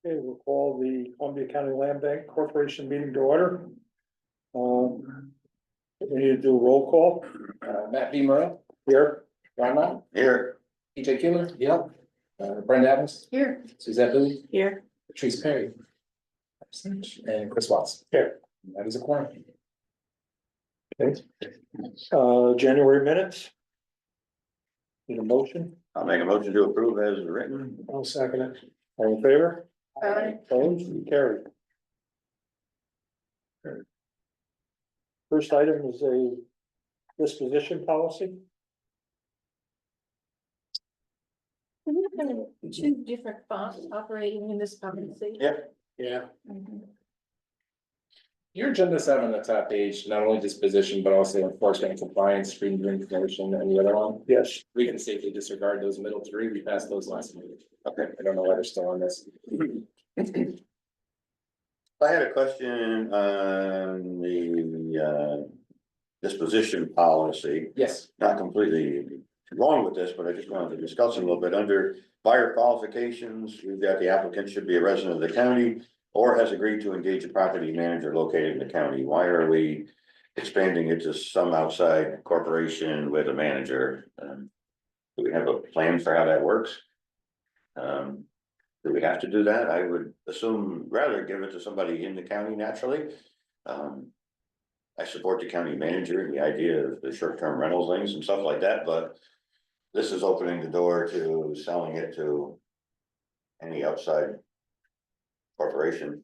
Okay, we'll call the Columbia County Land Bank Corporation meeting to order. We need to do a roll call. Matt V. Murrow, Here. Ron Mott, Here. EJ Kuhler. Yep. Brenda Adams. Here. Suzette Bowie. Here. Patrice Perry. And Chris Watts. Here. That is a quorum. Okay. January minutes. Need a motion? I'll make a motion to approve as written. I'll second it. All in favor? Aye. Opposed? Carried. First item is a disposition policy. We have two different fonts operating in this policy. Yep. Yeah. Your agenda is on the top page, not only disposition, but also enforcement and compliance, freedom of information, and the other one. Yes. We can safely disregard those middle three. We passed those last meeting. Okay, I don't know why they're still on this. I had a question on the disposition policy, Yes. not completely wrong with this, but I just wanted to discuss it a little bit. Under buyer qualifications, we've got the applicant should be a resident of the county or has agreed to engage a property manager located in the county. Why are we expanding it to some outside corporation with a manager? Do we have a plan for how that works? Do we have to do that? I would assume rather give it to somebody in the county naturally. I support the county manager and the idea of the short-term rental things and stuff like that, but this is opening the door to selling it to any outside corporation.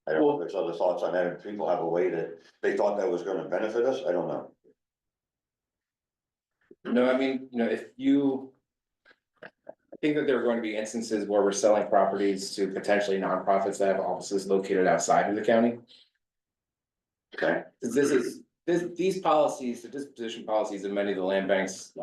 I don't know if there's other thoughts on that. If people have a way that they thought that was gonna benefit us, I don't know. No, I mean, if you. I think that there are going to be instances where we're selling properties to potentially nonprofits that have offices located outside of the county. Okay, These policies, the disposition policies in many of the land banks,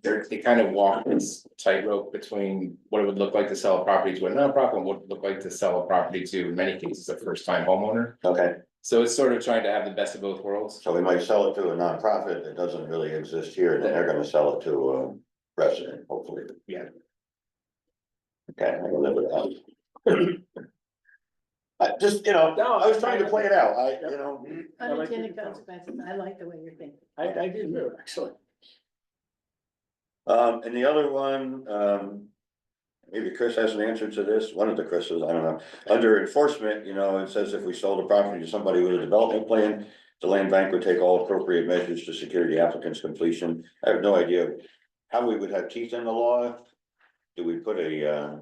they kind of walk this tightrope between what it would look like to sell a property to a nonprofit and what it would look like to sell a property to, in many cases, a first-time homeowner. okay. So it's sort of trying to have the best of both worlds. So we might sell it to a nonprofit that doesn't really exist here, and then they're gonna sell it to a resident, hopefully. Yeah. Okay, I can live with that. I just, I was trying to play it out, Unintended consequences. I like the way you're thinking. I did too, actually. And the other one, maybe Chris has an answer to this, one of the Chris's, I don't know. Under enforcement, it says if we sold a property to somebody with a development plan, the land bank would take all appropriate measures to secure the applicant's completion. I have no idea how we would have teeth in the law. Do we put a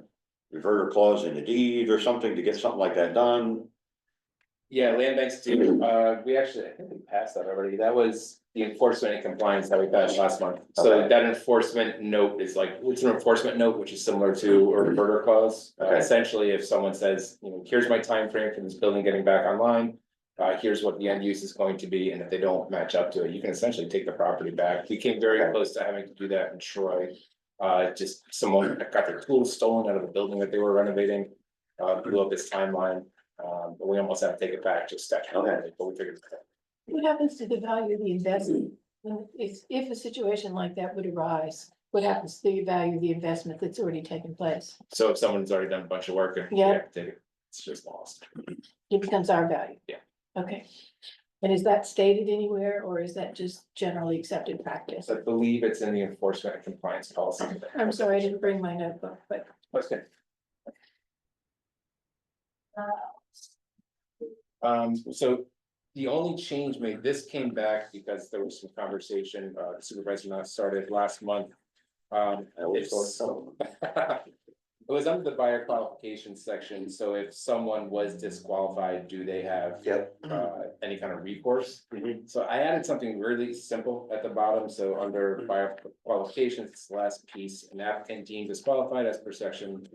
reverter clause in the deed or something to get something like that done? Yeah, land banks do. We actually, I think we passed that already. That was the enforcement and compliance that we passed last month. So Okay. that enforcement note is it's an enforcement note, which is similar to a reverter clause. Okay. Essentially, if someone says, here's my time frame for this building getting back online. Here's what the end use is going to be, and if they don't match up to it, you can essentially take the property back. We came very Okay. close to having to do that in Troy. Just someone got their tools stolen out of the building that they were renovating, blew up this timeline. But we almost had to take it back just statutorily, but we figured it out. What happens to the value of the investment? If a situation like that would arise, what happens to the value of the investment that's already taken place? So if someone's already done a bunch of work and we Yeah. have to take it, it's just lost. It becomes our value? Yeah. Okay. And is that stated anywhere, or is that just generally accepted practice? I believe it's in the enforcement and compliance policy. I'm sorry, I didn't bring my notebook, but. Okay. So the only change made, this came back because there was some conversation, the supervisor and I started last month. I always It's- thought so. It was under the buyer qualifications section, so if someone was disqualified, do they have Yep. any kind of recourse? Mhm. So I added something really simple at the bottom, so under buyer qualifications, it's the last piece, an applicant deemed disqualified as per section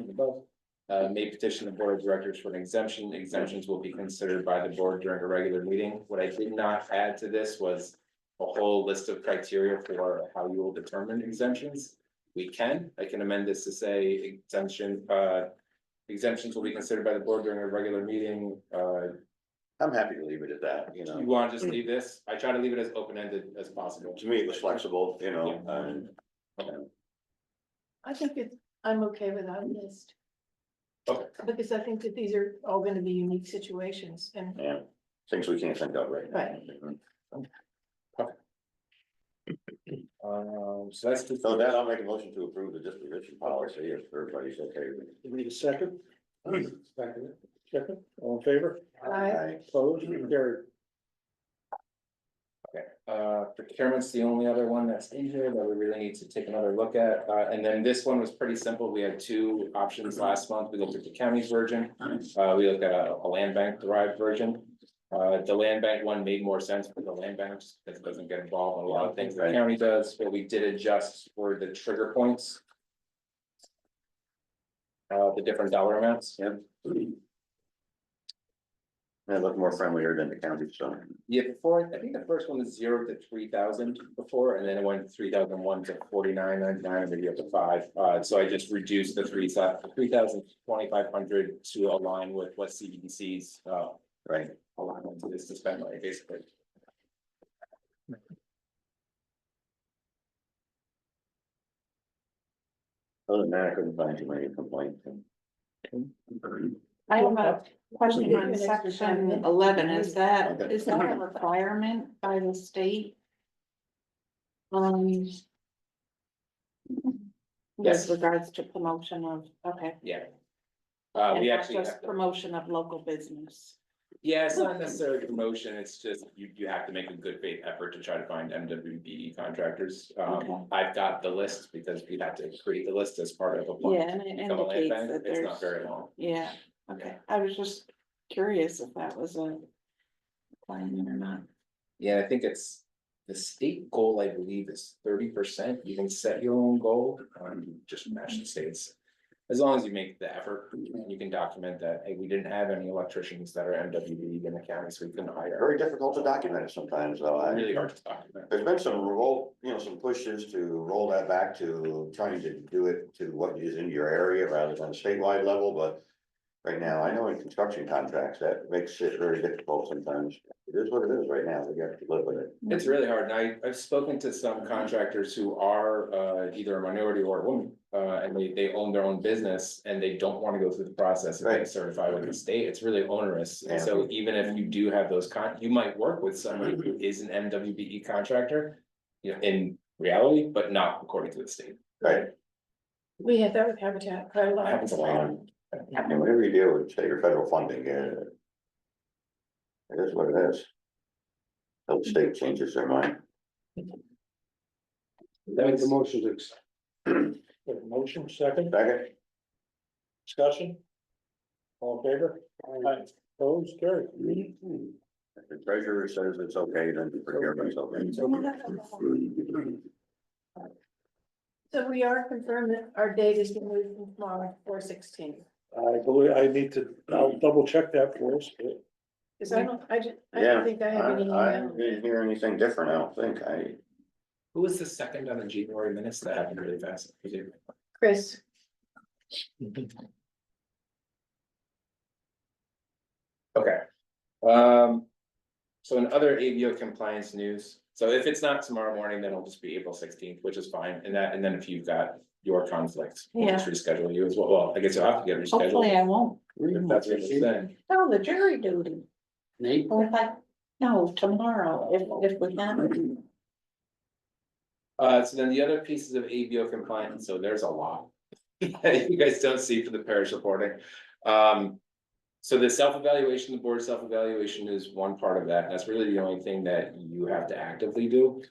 above. May petition the board of directors for an exemption. Exemptions will be considered by the board during a regular meeting. What I did not add to this was a whole list of criteria for how you will determine exemptions. I can amend this to say exemption, Exemptions will be considered by the board during a regular meeting. I'm happy to leave it at that, you know. You want to just leave this? I try to leave it as open-ended as possible. To me, it was flexible, you know, I think I'm okay without a list. Okay. Because I think that these are all gonna be unique situations and, yeah, things we can't think of right now. Right. So that's just. So that I'll make a motion to approve the disposition policy if everybody's okay with it. You need a second? Second, all in favor? I, Opposed, carried. Procurement's the only other one that's in here that we really need to take another look at, and then this one was pretty simple, we had two options last month, we looked at the county's version. We looked at a land bank derived version. The land bank one made more sense for the land bank, just because it doesn't get involved in a lot of things the Right. county does, but we did adjust for the trigger points. The different dollar amounts. Yep. They look more friendlier than the county, so. Yeah, before, I think the first one was 0 to 3,000 before, and then it went 3,001 to 49.99, and maybe up to 5. So I just reduced the 3,000 to 2,500 to align with what CBDC's Right. allowance is to spend money, basically. Other than that, I couldn't find too many complaints. I have a question Give you on an extra 5 section minutes. 11, Okay. is that a requirement by the state? Yes. With regards to promotion of, okay. Yeah. And We not actually just have to, promotion of local business. yeah, it's not necessarily promotion, it's just you have to make a good faith effort to try to find MWBE contractors. Okay. I've got the list because we'd have to create the list as part of a Yeah, plan. and it Become a land indicates bank, that it's not there's, very long. yeah, okay, I was just curious if that was a requirement or not. Yeah, I think it's, the state goal, I believe, is 30%. You can set your own goal, just match the states. As long as you make the effort, you can document that, hey, we didn't have any electricians that are MWB in the county, so we couldn't hire. Very difficult to document it sometimes, though. Really hard to document. There's been some some pushes to roll that back to trying to do it to what is in your area rather than a statewide level, but. Right now, I know in construction contracts, that makes it very difficult sometimes. It is what it is right now. We have to live with it. It's really hard, and I've spoken to some contractors who are either a minority or a woman. And they own their own business and they don't want to go through the process of getting Right. certified with the state. It's really onerous. And Yeah. so even if you do have those you might work with somebody who is an MWBE contractor. You know, in reality, but not according to the state. Right. we have that with Habitat quite a lot. Happens a lot. And whenever you deal with state or federal funding, it is what it is. Till the state changes their mind. Make the motion to accept. Got a motion, second, Second, discussion? All in favor? Aye. Opposed, carried. if the treasurer says it's okay, then the procurement's okay. So we are confirmed that our date is gonna move from tomorrow, 4/16. I believe I need to, I'll double check that for us, but Cause I don't Yeah, think I have any I email. didn't hear anything different, I don't think. Who was the second on the January minutes that happened really fast? Was it- Chris, Okay. So in other ABO compliance news, so if it's not tomorrow morning, then it'll just be April 16th, which is fine, and then if you've got your conflicts, we'll just reschedule you as well, well, I guess you'll have to get Hopefully rescheduled. I won't. If that's what you're saying. No, the jury duty. Or if I, no, tomorrow, if we can. So then the other pieces of ABO compliance, so there's a lot. that You guys don't see for the parish reporting. So the self-evaluation, the board self-evaluation is one part of that. That's really the only thing that you have to actively do.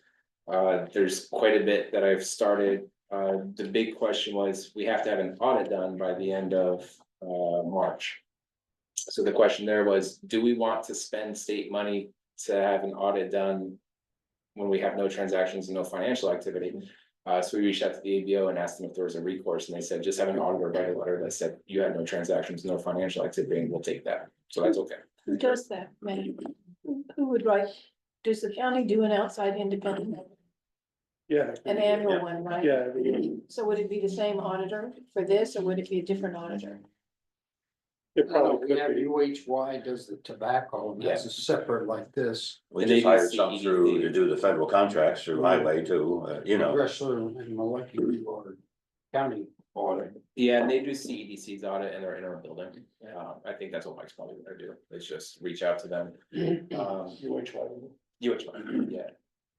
There's quite a bit that I've started. The big question was, we have to have an audit done by the end of March. So the question there was, do we want to spend state money to have an audit done when we have no transactions and no financial activity? So we reached out to the ABO and asked them if there was a recourse, and they said, just have an auditor write a letter that said you had no transactions, no financial activity, and we'll take that. So that's okay. who does that, man? Who would write, does the county do an outside independent, yeah. an annual one, right? Yeah, So would it be the same auditor for this, or would it be a different auditor? It No, probably we have could be. UHY does the tobacco, and that's a separate like this. We And they just do hired some through CEDC. to do the federal contracts through highway too, you know. Progressive and molecular or county audit. Yeah, and they do CEDC's audit in their interim building. I think that's what Mike's probably gonna do, is just reach out to them. UHY, yeah.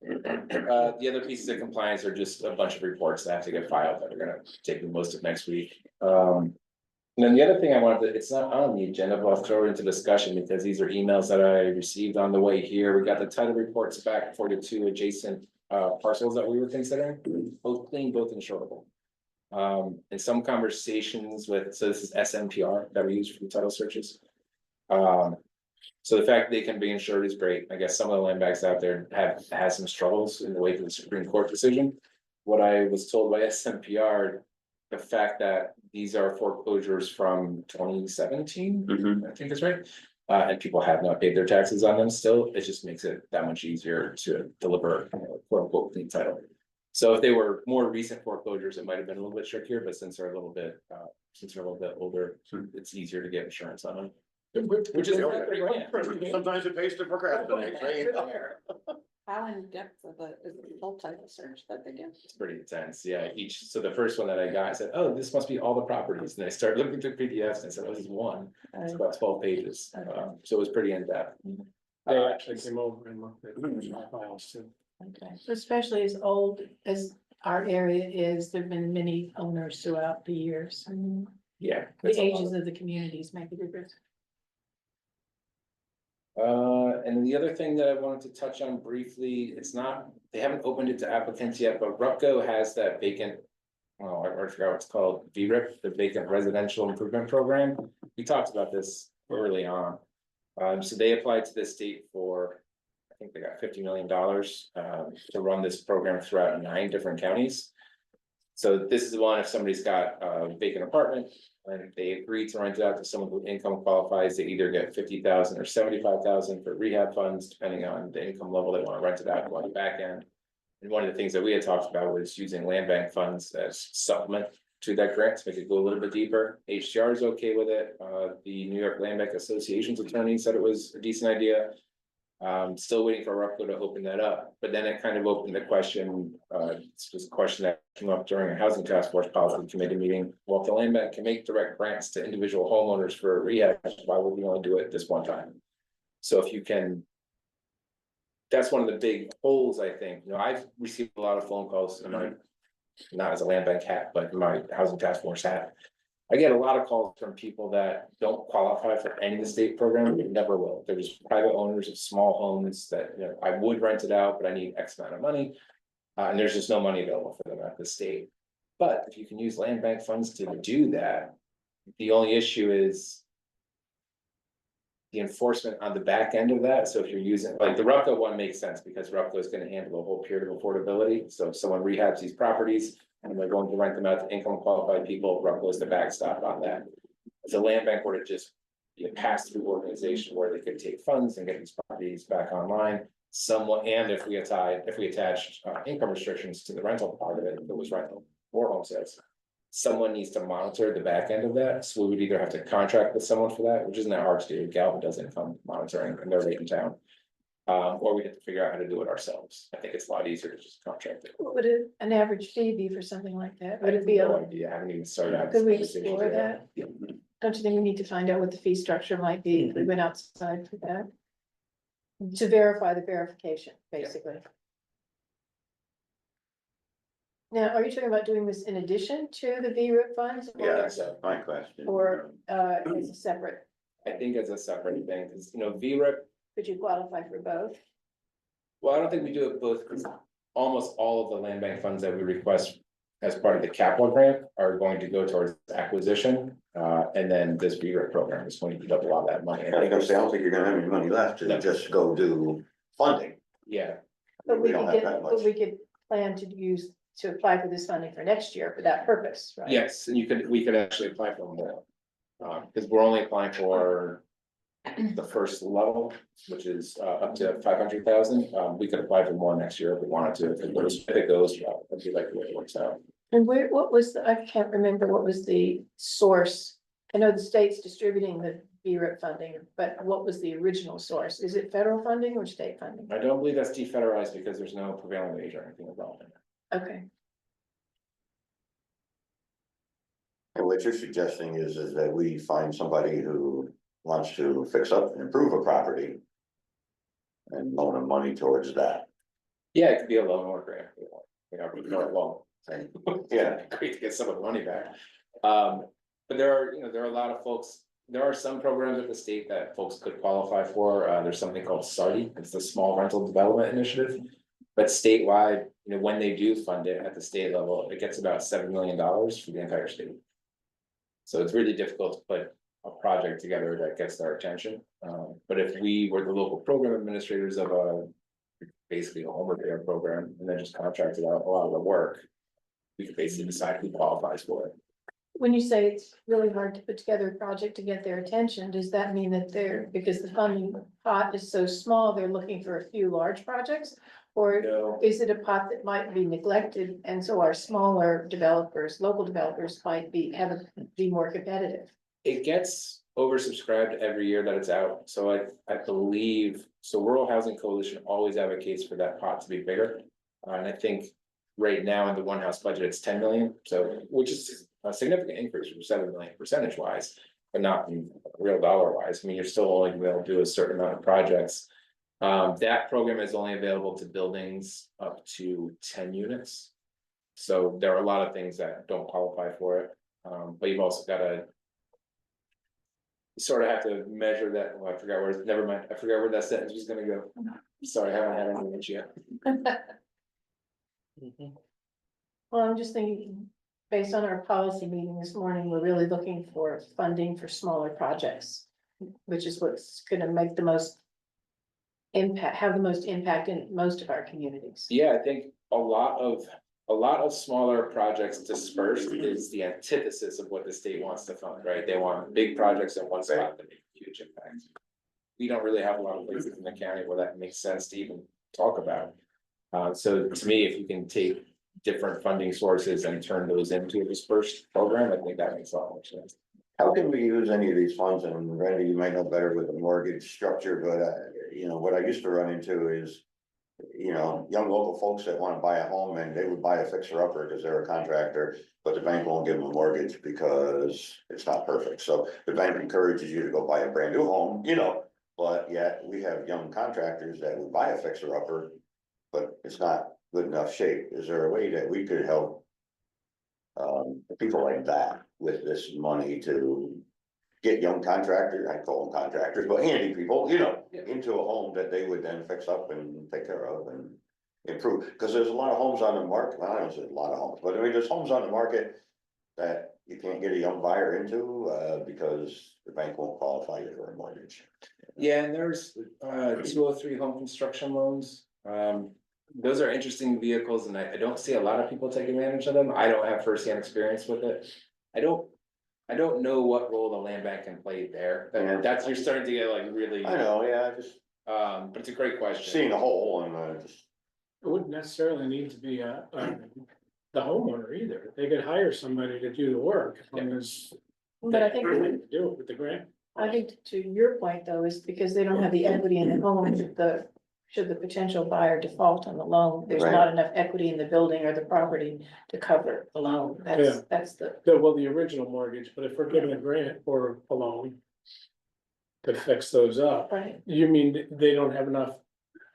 The other pieces of compliance are just a bunch of reports that have to get filed that are gonna take me most of next week. And then the other thing I wanted to, it's not on the agenda, but I'll throw it into discussion because these are emails that I received on the way here. We got the title reports back for the two adjacent parcels that we were considering, both clean, both insurable. In some conversations with, so this is SMPR that we use for the title searches. So the fact they can be insured is great. I guess some of the land banks out there have had some struggles in the wake of the Supreme Court decision. What I was told by SMPR, the fact that these are foreclosures from 2017, I think that's right. And people have not paid their taxes on them still, it just makes it that much easier to deliver quote unquote clean title. So if they were more recent foreclosures, it might have been a little bit trickier, but since they're a little bit older, it's easier to get insurance on them. Which is Sometimes it pays to procrastinate, right? How in depth of is the full title search that they do? It's pretty intense, yeah, so the first one that I got, I said, oh, this must be all the properties, and I started looking through PDFs, and I said, oh, this is one, it's about 12 pages, so it was pretty in-depth. They actually came over and looked at my files too. Okay, especially as old as our area is, there've been many owners throughout the years. Yeah. The ages of the communities make a difference. And the other thing that I wanted to touch on briefly, it's not, they haven't opened it to applicants yet, but RUPCO has that vacant. Oh, I forgot what it's called, VRIP, the Vacant Residential Improvement Program. We talked about this early on. So they applied to the state for, I think they got $50 million to run this program throughout 9 different counties. So this is the one, if somebody's got a vacant apartment and they agree to rent it out to someone who income qualifies, they either get 50,000 or 75,000 for rehab funds, depending on the income level they want to rent it out on the back end. And one of the things that we had talked about was using land bank funds as supplement to that grant to make it go a little bit deeper. HDR is okay with it. The New York Land Bank Association's attorney said it was a decent idea. Still waiting for RUPCO to open that up, but then it kind of opened the question, this was a question that came up during a housing task force policy committee meeting. Well, if the land bank can make direct grants to individual homeowners for rehab, why would we only do it this one time? So if you can, that's one of the big holes, I think. You know, I've received a lot of phone calls in my, not as a land bank hat, but my housing task force hat. I get a lot of calls from people that don't qualify for any of the state programs, and never will. There's private owners of small homes that, you know, I would rent it out, but I need X amount of money. And there's just no money available for them at the state. But if you can use land bank funds to do that, the only issue is the enforcement on the back end of that. So if you're using, like the RUPCO one makes sense because RUPCO is going to handle the whole period of affordability. So if someone rehabs these properties and they're going to rent them out to income qualified people, RUPCO is the backstop on that. If the land bank were to just be a pass-through organization where they could take funds and get these properties back online, somewhat, and if we attach income restrictions to the rental part of it, if it was rental or home sales, someone needs to monitor the back end of that. So we would either have to contract with someone for that, which isn't that hard to do. Galvin does income monitoring and they're right in town. Or we have to figure out how to do it ourselves. I think it's a lot easier to just contract it. What would an average fee be for something like that? Would I it be have no a, idea. I haven't even started out. could we this conversation explore yet. that? Don't you think we need to find out what the fee structure might be if we went outside for that? To verify the verification, basically. Now, are you talking about doing this in addition to the VRIP funds? or- Yeah, that's my question. Or as a separate, I think it's a separate thing, because, you know, VRIP, could you qualify for both? well, I don't think we do it both, because almost all of the land bank funds that we request as part of the capital grant are going to go towards acquisition. And then this VRIP program is going to eat up a lot of that money. I think I don't think you're gonna have any money left to just go do funding. Yeah, But we don't could have get, that but much. we could plan to apply for this funding for next year for that purpose, right? yes, and we could actually apply for more. Because we're only applying for the first level, which is up to 500,000. We could apply for more next year if we wanted to, if it goes well, that'd be like the way it works out. And what was I can't remember, what was the source I know the state's distributing the BRIP funding, but what was the original source? Is it federal funding or state funding? I don't believe that's defederalized because there's no prevailing wage or anything involved in it. Okay, And what you're suggesting is that we find somebody who wants to fix up and improve a property. And loan them money towards that. Yeah, it could be a loan or grant, we can go along. Yeah. Great to get some of the money back. But there are a lot of folks, there are some programs at the state that folks could qualify for. There's something called SARDI, it's the Small Rental Development Initiative. But statewide, when they do fund it at the state level, it gets about $7 million for the entire state. So it's really difficult to put a project together that gets their attention. But if we were the local program administrators of basically a home repair program, and then just contracted out a lot of the work, we could basically decide who qualifies for it. when you say it's really hard to put together a project to get their attention, does that mean that they're, because the funding pot is so small, they're looking for a few large projects? Or No, is it a pot that might be neglected, and so our smaller developers, local developers might be more competitive? it gets oversubscribed every year that it's out, so I believe, so Rural Housing Coalition always advocates for that pot to be bigger. And I think right now in the one house budget, it's 10 million, so, which is a significant increase from 7 million percentage wise, but not in real dollar wise. I mean, you're still only gonna be able to do a certain amount of projects. That program is only available to buildings up to 10 units. So there are a lot of things that don't qualify for it, but you've also gotta. You sort of have to measure that, well, I forgot where, never mind, I forgot where that sentence was gonna go. Sorry, I haven't had any lunch yet. Well, I'm just thinking, based on our policy meeting this morning, we're really looking for funding for smaller projects, which is what's gonna make the most impact, have the most impact in most of our communities. Yeah, I think a lot of smaller projects dispersed is the antithesis of what the state wants to fund, right? They want big projects at one spot that make a huge impact. We don't really have a lot of places in the county where that makes sense to even talk about. So to me, if you can take different funding sources and turn those into a dispersed program, I think that makes a lot more sense. How can we use any of these funds? And Randy, you might know better with the mortgage structure, but what I used to run into is. Young local folks that wanna buy a home and they would buy a fixer upper because they're a contractor, but the bank won't give them a mortgage because it's not perfect. So the bank encourages you to go buy a brand new home, but yet we have young contractors that would buy a fixer upper. But it's not good enough shape. Is there a way that we could help? People like that with this money to get young contractors, I call them contractors, but handy people, into a home that they would then fix up and take care of and improve. Because there's a lot of homes on the market, well, I don't say a lot of homes, but I mean, there's homes on the market that you can't get a young buyer into, because the bank won't qualify you for a mortgage. Yeah, and there's 203 home construction loans. Those are interesting vehicles, and I don't see a lot of people take advantage of them. I don't have firsthand experience with it. I don't know what role the land bank can play there. Yeah. That's, you're starting to get like really, I know, yeah, just but it's a great question. seeing a hole and just. It wouldn't necessarily need to be the homeowner either. They could hire somebody to do the work as long as. But I think, they do it with the grant. I think to your point though, is because they don't have the equity in the home, should the potential buyer default on the loan, there's Right. not enough equity in the building or the property to cover the loan. Yeah. That's the, Well, the original mortgage, but if we're giving a grant or a loan to fix those up, right, you mean they don't have enough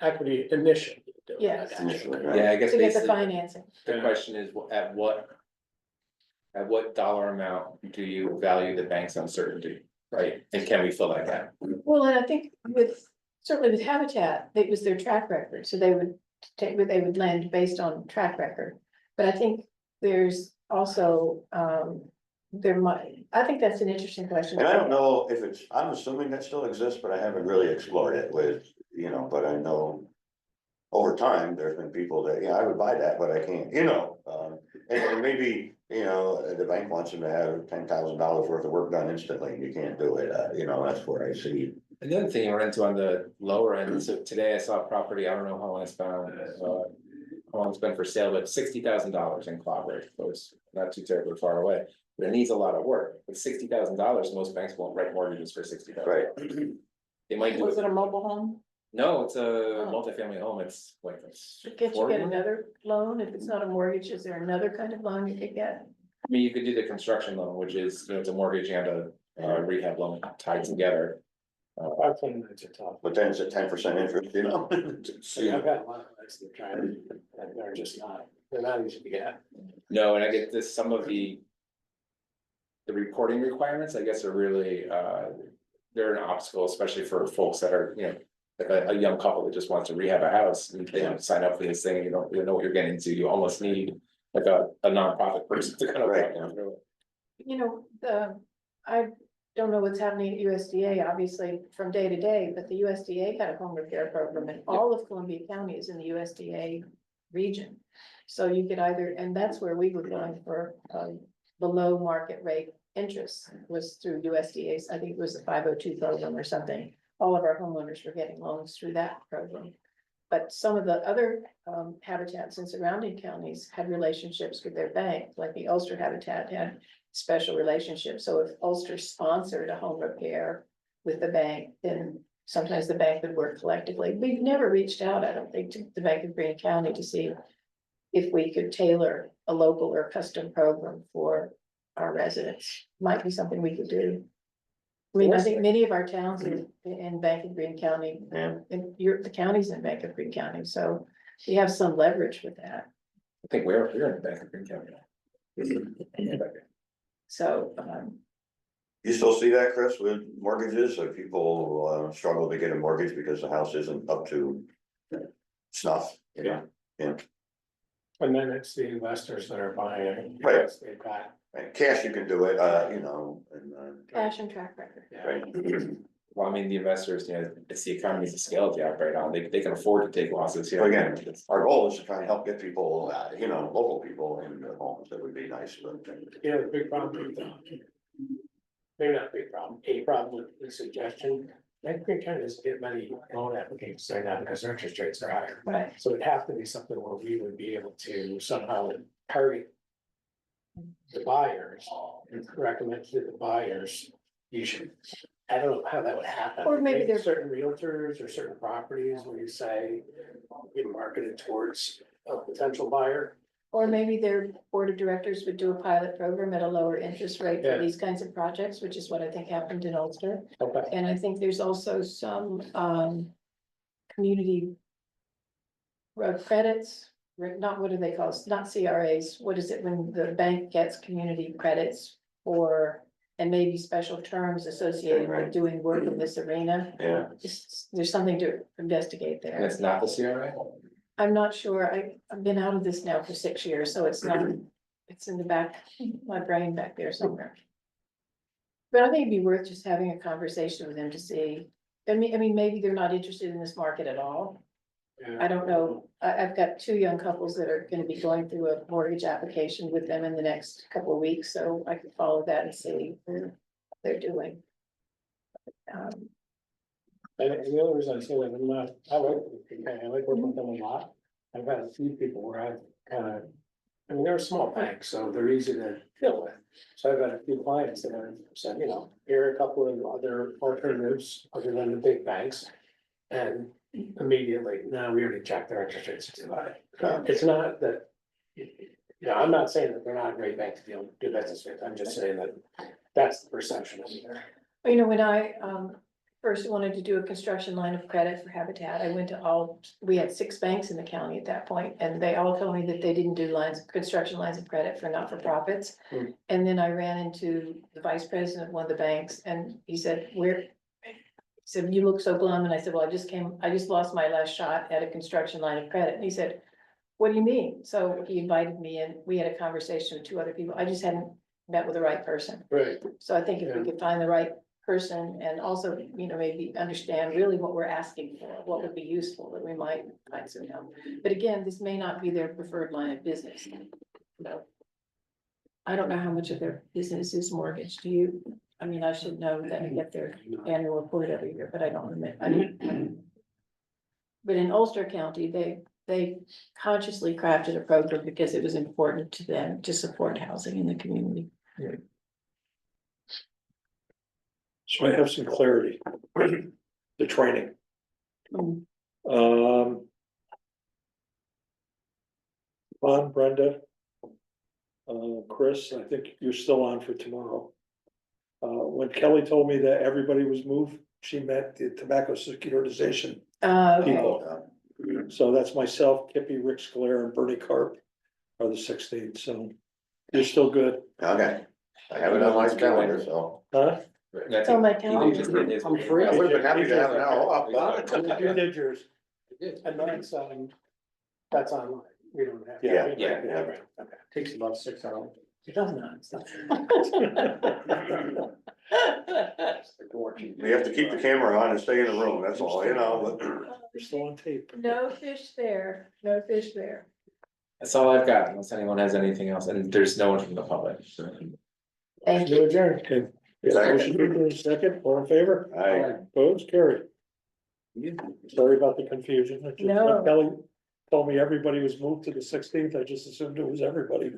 equity initially? to do it? Yes. Initially, right. Yeah, I guess to get the basically, financing. the question is, at what dollar amount do you value the bank's uncertainty, right? And can we fill that gap? Well, and I think certainly with Habitat, it was their track record, so they would lend based on track record. But I think there's also, I think that's an interesting question. And I don't know if I'm assuming that still exists, but I haven't really explored it with, but I know. Over time, there's been people that, I would buy that, but I can't, and maybe, the bank wants them to have $10,000 worth of work done instantly, and you can't do it, that's where I see. Another thing you run into on the lower end, so today I saw a property, I don't know how long it's been for sale, but $60,000 in Clobbery, it was not too terribly far away, but it needs a lot of work. With $60,000, most banks won't write mortgages for $60,000. Right. They might do Was it it, a mobile home? no, it's a Oh. multifamily home, it's like. Can't you 40 get million? another loan? If it's not a mortgage, is there another kind of loan you could get? I mean, you could do the construction loan, which is, it's a mortgage and a rehab loan tied together. I think that's a tough. But then it's at 10% interest, you know? See, I've got a lot of lists that try and they're just not, they're not easy to get. No, and I get this, some of the reporting requirements, I guess, are really, they're an obstacle, especially for folks that are, like a young couple that just wants to rehab a house, and they don't sign up for this thing, you don't know what you're getting into, you almost need like a nonprofit person to kind of. Right. walk them through it. I don't know what's happening at USDA, obviously, from day to day, but the USDA had a home repair program, and all of Columbia County is in the USDA region. So you could either, and that's where we were going for, below market rate interest, was through USDA's, I think it was the 502 program or something. All of our homeowners were getting loans through that program. But some of the other habitats in surrounding counties had relationships with their bank, like the Ulster Habitat had special relationships. So if Ulster sponsored a home repair with the bank, then sometimes the bank would work collectively. We've never reached out, I don't think, to the Bank of Greene County to see if we could tailor a local or custom program for our residents. Might be something we could do. I mean, I think many of our towns in Bank of Greene County, and the county's in Bank of Greene County, so we have some leverage with that. I think we're in the Bank of Greene County. So, You still see that, Chris, with mortgages, so people struggle to get a mortgage because the house isn't up to snuff, you know? Yeah, And then it's the investors that are buying it. Right. They've got, and cash, you can do it, you know, and, cash and track record. yeah. right. Well, I mean, the investors, it's the economy's a scale job right now, they can afford to take losses here. But again, our goal is to try and help get people, you know, local people in their homes, that would be nice, but. Yeah, the big problem with, maybe not a big problem, a problem with the suggestion. Bank of Greene County doesn't get many loan applications right now because their interest rates are higher. Right. So it'd have to be something where we would be able to somehow target the buyers and recommend to the buyers, you should, I don't know how that would happen. Or maybe there's certain realtors or certain properties where you say you market it towards a potential buyer. Or maybe their board of directors would do a pilot program at a lower interest rate Yeah. for these kinds of projects, which is what I think happened in Ulster. Okay. And I think there's also some community road credits, not, what do they call it, not CRAs, what is it when the bank gets community credits for, and maybe special terms associated Right. with doing work in this arena. Yeah, There's something to investigate And there. it's not the CRA? I'm not sure, I've been out of this now for 6 years, so it's not, it's in the back, my brain back there somewhere. But I think it'd be worth just having a conversation with them to see, I mean, maybe they're not interested in this market at all. I don't know, I've got 2 young couples that are gonna be going through a mortgage application with them in the next couple of weeks, so I could follow that and see what they're doing. And the other reason I say that, I'm not, I like working with them a lot. I've had a few people where I've kind of, I mean, they're a small bank, so they're easy to deal with. So I've had a few clients that have said, you know, here are a couple of other alternatives other than the big banks. And immediately, no, we already checked their interest rates too high. It's not that, I'm not saying that they're not a great bank to do business with. I'm just saying that that's the perception of here. You know, when I first wanted to do a construction line of credit for Habitat, I went to we had 6 banks in the county at that point, and they all told me that they didn't do construction lines of credit for not-for-profits. Hmm. And then I ran into the vice president of one of the banks, and he said, he said, you look so glum, and I said, well, I just lost my last shot at a construction line of credit, and he said, what do you mean? So he invited me in, we had a conversation with 2 other people, I just hadn't met with the right person. Right. So I think if we could find the right person and also, maybe understand really what we're asking for, what would be useful, that we might find some help. But again, this may not be their preferred line of business. I don't know how much of their business is mortgage. Do you? I mean, I should know that I get their annual report every year, but I don't remember. But in Ulster County, they consciously crafted a program because it was important to them to support housing in the community. So I have some clarity. The training. Mm. Brenda. Chris, I think you're still on for tomorrow. When Kelly told me that everybody was moved, she meant the tobacco securitization Okay, people. So that's myself, Kippy, Rick Scolaire, and Bernie Carp are the 16th, so you're still good, Okay, I have it on my calendar, so. huh? That's Oh, my it. calendar. He just did his- I'm free. I would have been happy to have an hour off, but. You did yours. And that's online, we don't have. Yeah, yeah. Okay. Takes about 6 hours. It does not, it's not. We have to keep the camera on and stay in the room, that's all, you know, but. We're still on tape. No fish there, no fish there. That's all I've got, unless anyone has anything else, and there's no one from the public. Thank you. You adjourn, okay. Motion to adjourn, second, all in favor? I, Opposed, carried. Sorry about the confusion. I just- No. Kelly told me everybody was moved to the 16th, I just assumed it was everybody.